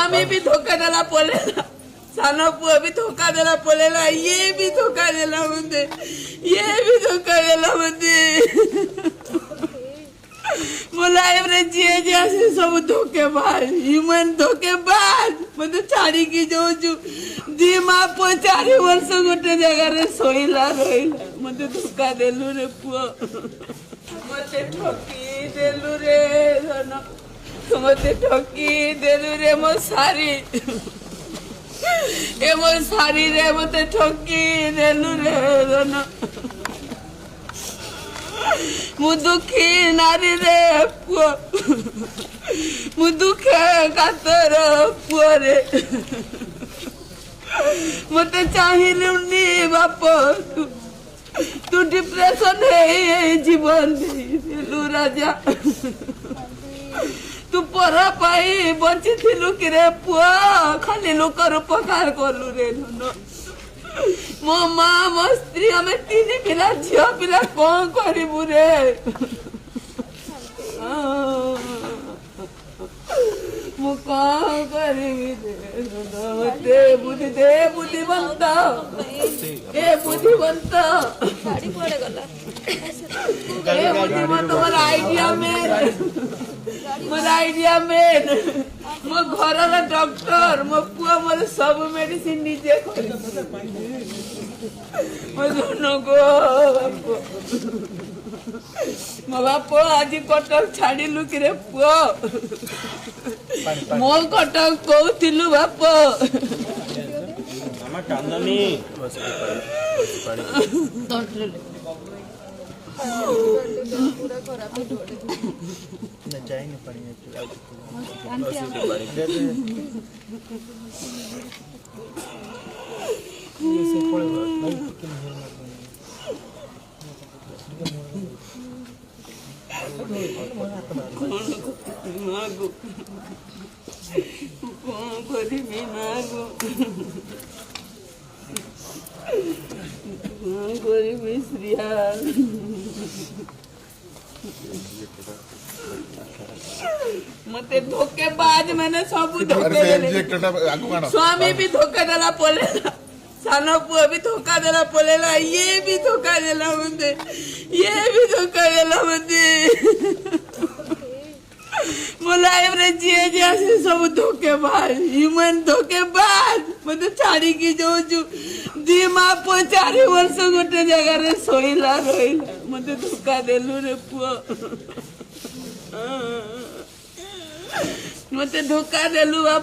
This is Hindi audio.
स्वामी भी धोखा देला पड़ेला, सानो पुआ भी धोखा देला पड़ेला, ये भी धोखा देला मुझे, ये भी धोखा देला मुझे। मुलायम रे जिए जैसे सब धोखेबाज, ह्यूमन धोखेबाज। मते छाड़ी की जोजु दी माँ पो 4 वर्ष गोटे जगह रे सोइला रहिला, मते धोखा देलु रे पुआ, मते ठकी देलु रे धन, मते ठकी देलु रे मो सारी, ए मो सारी रे मते ठकी देलु रे धन। मु दुखी नारी रे पुआ, मु दुखे कातर पुआ रे, मते चाहिलुनी बाप, तू डिप्रेशन है जीवन देलु राजा, तू परा पाई बंची थिलु कि रे पुआ, खाली लोकर उपकार कलु रे धन। मो माँ मो स्त्री आम 3 पिला झील पिला कौन करू रे, मु कौन करी दे बुद्धि दे, बुद्धिवंत ए बुद्धिवंत, ए बुद्धिवंत मोर आइडिया में मो घर डॉक्टर, मो पुआ मोर सब मेडिसिन निजे मो बाप आज कटक छाड़िलु कि रे पुआ, मो कटक कहूलु बाप, पूरा खराब मते धोखेबाज मैंने सब धोखे देले, स्वामी भी धोखा देला पड़ेला, सानो पुआ भी धोखा देला पड़ेला, ये भी धोखा देला मुझे, ये भी धोखा देला मुझे। मुलायम रे जिए जैसे सब धोखेबाज, ह्यूमन धोखेबाज। मते छाड़ी की जोजु दी माँ पो 4 वर्ष गोटे जगह रे सोइला रहिला, मते धोखा देलु रे पुआ, मते धोखा देलु बाप।